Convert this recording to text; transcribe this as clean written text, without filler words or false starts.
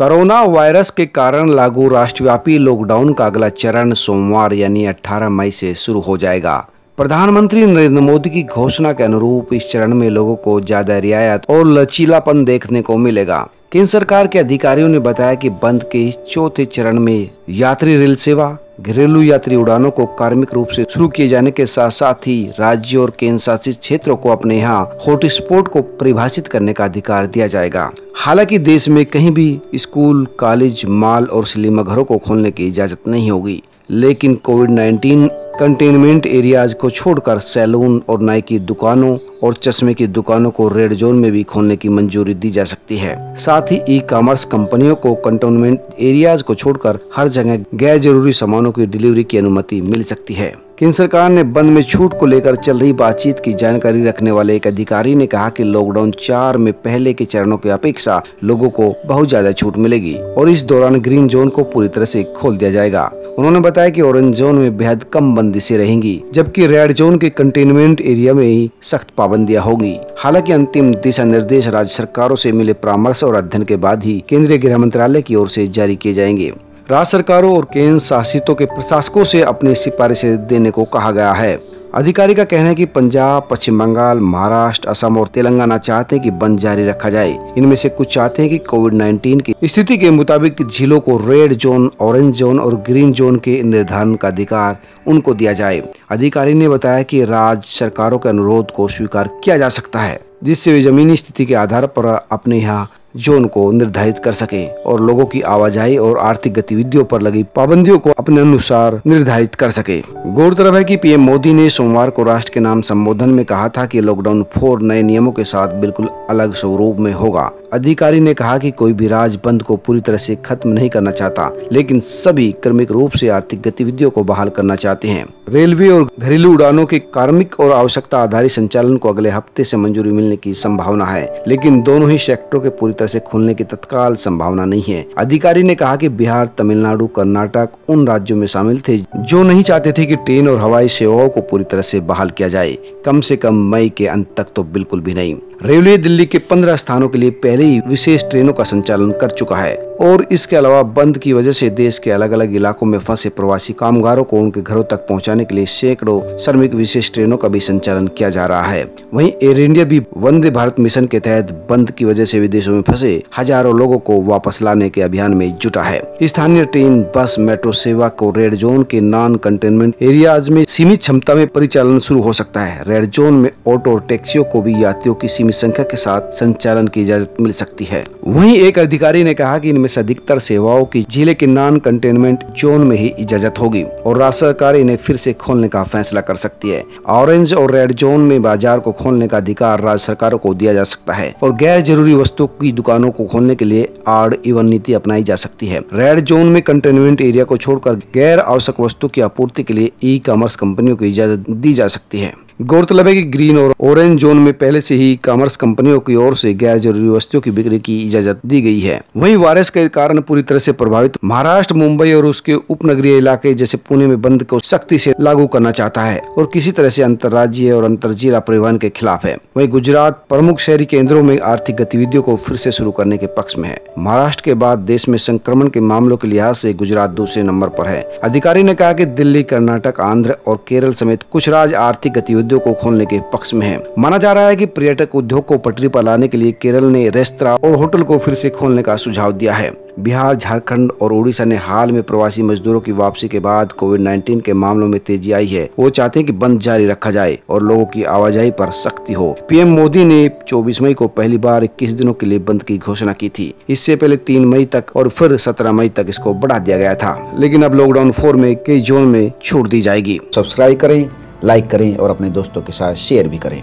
Corona virus के कारण लागू राष्ट्रव्यापी लॉकडाउन का अगला चरण सोमवार यानी 18 मई से शुरू हो जाएगा। प्रधानमंत्री नरेंद्र मोदी की घोषणा के अनुरूप इस चरण में लोगों को ज्यादा रियायत और लचीलापन देखने को मिलेगा। केंद्र सरकार के अधिकारियों ने बताया कि बंद के इस चौथे चरण में यात्री रेल सेवा, घरेलू यात्री उड़ानों को कार्मिक रूप से शुरू किए जाने के साथ साथ ही राज्यों और केंद्र शासित क्षेत्रों को अपने यहाँ हॉटस्पॉट को परिभाषित करने का अधिकार दिया जाएगा। हालांकि देश में कहीं भी स्कूल, कॉलेज, मॉल और सिनेमा घरों को खोलने की इजाजत नहीं होगी, लेकिन कोविड-19 कंटेनमेंट एरियाज को छोड़कर सैलून और नाई की दुकानों और चश्मे की दुकानों को रेड जोन में भी खोलने की मंजूरी दी जा सकती है। साथ ही ई-कॉमर्स कंपनियों को कंटेनमेंट एरियाज को छोड़कर हर जगह गैर जरूरी सामानों की डिलीवरी की अनुमति मिल सकती है। केंद्र सरकार ने बंद में छूट को लेकर चल रही बातचीत की जानकारी रखने वाले एक अधिकारी ने कहा कि लॉकडाउन 4 में पहले के चरणों की अपेक्षा लोगों को बहुत ज्यादा छूट मिलेगी और इस दौरान ग्रीन जोन को पूरी तरह से खोल दिया जाएगा। उन्होंने बताया कि ऑरेंज जोन में बेहद कम बंदिशें रहेंगी, जबकि रेड जोन के कंटेनमेंट एरिया में ही सख्त पाबंदियां होगी। हालांकि अंतिम दिशा निर्देश राज्य सरकारों से मिले परामर्श और अध्ययन के बाद ही केंद्रीय गृह मंत्रालय की ओर से जारी किए जाएंगे। राज्य सरकारों और केंद्र शासितों के प्रशासकों से अपनी सिफारिशें देने को कहा गया है। अधिकारी का कहना है कि पंजाब, पश्चिम बंगाल, महाराष्ट्र, असम और तेलंगाना चाहते हैं कि बंद जारी रखा जाए। इनमें से कुछ चाहते हैं कि कोविड-19 की स्थिति के मुताबिक झीलों को रेड जोन, ऑरेंज जोन और ग्रीन जोन के निर्धारण का अधिकार उनको दिया जाए। अधिकारी ने बताया कि राज्य सरकारों के अनुरोध को स्वीकार किया जा सकता है, जिससे वे जमीनी स्थिति के आधार पर अपने यहाँ जोन को निर्धारित कर सके और लोगों की आवाजाही और आर्थिक गतिविधियों पर लगी पाबंदियों को अपने अनुसार निर्धारित कर सके। गौरतलब है कि पीएम मोदी ने सोमवार को राष्ट्र के नाम संबोधन में कहा था कि लॉकडाउन 4 नए नियमों के साथ बिल्कुल अलग स्वरूप में होगा। अधिकारी ने कहा कि कोई भी राज्य बंद को पूरी तरह से खत्म नहीं करना चाहता, लेकिन सभी क्रमिक रूप से आर्थिक गतिविधियों को बहाल करना चाहते हैं। रेलवे और घरेलू उड़ानों के कार्मिक और आवश्यकता आधारित संचालन को अगले हफ्ते से मंजूरी मिलने की संभावना है, लेकिन दोनों ही सेक्टरों के पूरी तरह से खुलने की तत्काल संभावना नहीं है। अधिकारी ने कहा कि बिहार, तमिलनाडु, कर्नाटक उन राज्यों में शामिल थे जो नहीं चाहते थे कि ट्रेन और हवाई सेवाओं को पूरी तरह से बहाल किया जाए, कम से कम मई के अंत तक तो बिल्कुल भी नहीं। रेलवे दिल्ली के 15 स्थानों के लिए पहले ही विशेष ट्रेनों का संचालन कर चुका है और इसके अलावा बंद की वजह से देश के अलग अलग इलाकों में फंसे प्रवासी कामगारों को उनके घरों तक पहुंचाने के लिए सैकड़ों श्रमिक विशेष ट्रेनों का भी संचालन किया जा रहा है। वहीं एयर इंडिया भी वंदे भारत मिशन के तहत बंद की वजह से विदेशों में फंसे हजारों लोगों को वापस लाने के अभियान में जुटा है। स्थानीय ट्रेन, बस, मेट्रो सेवा को रेड जोन के नॉन कंटेनमेंट एरियाज में सीमित क्षमता में परिचालन शुरू हो सकता है। रेड जोन में ऑटो और टैक्सियों को भी यात्रियों की सीमित संख्या के साथ संचालन की इजाजत मिल सकती है। वहीं एक अधिकारी ने कहा कि इनमें से अधिकतर सेवाओं की जिले के नॉन कंटेनमेंट जोन में ही इजाजत होगी और राज्य सरकार इन्हें फिर से खोलने का फैसला कर सकती है। ऑरेंज और रेड जोन में बाजार को खोलने का अधिकार राज्य सरकारों को दिया जा सकता है और गैर जरूरी वस्तुओं की दुकानों को खोलने के लिए ऑड इवन नीति अपनाई जा सकती है। रेड जोन में कंटेनमेंट एरिया को छोड़कर गैर आवश्यक वस्तु की आपूर्ति के लिए ई-कॉमर्स कंपनियों को इजाजत दी जा सकती है। गौरतलब है कि ग्रीन और ऑरेंज जोन में पहले से ही कॉमर्स कंपनियों की ओर से गैर जरूरी वस्तुओं की बिक्री की इजाजत दी गई है। वहीं वायरस के कारण पूरी तरह से प्रभावित महाराष्ट्र, मुंबई और उसके उपनगरीय इलाके जैसे पुणे में बंद को सख्ती से लागू करना चाहता है और किसी तरह से अंतर्राज्यीय और अंतरजिला परिवहन के खिलाफ है। वहीं गुजरात प्रमुख शहरी केंद्रों में आर्थिक गतिविधियों को फिर से शुरू करने के पक्ष में है। महाराष्ट्र के बाद देश में संक्रमण के मामलों के लिहाज से गुजरात दूसरे नंबर पर है। अधिकारी ने कहा कि दिल्ली, कर्नाटक, आंध्र और केरल समेत कुछ राज्य आर्थिक गतिविधियों को खोलने के पक्ष में है। माना जा रहा है कि पर्यटक उद्योग को पटरी पर लाने के लिए केरल ने रेस्तरां और होटल को फिर से खोलने का सुझाव दिया है। बिहार, झारखंड और उड़ीसा ने हाल में प्रवासी मजदूरों की वापसी के बाद कोविड-19 के मामलों में तेजी आई है। वो चाहते हैं कि बंद जारी रखा जाए और लोगों की आवाजाही पर सख्ती हो। पीएम मोदी ने 24 मई को पहली बार 21 दिनों के लिए बंद की घोषणा की थी। इससे पहले 3 मई तक और फिर 17 मई तक इसको बढ़ा दिया गया था, लेकिन अब लॉकडाउन 4 में कई जोन में छूट दी जाएगी। सब्सक्राइब करें, लाइक करें और अपने दोस्तों के साथ शेयर भी करें।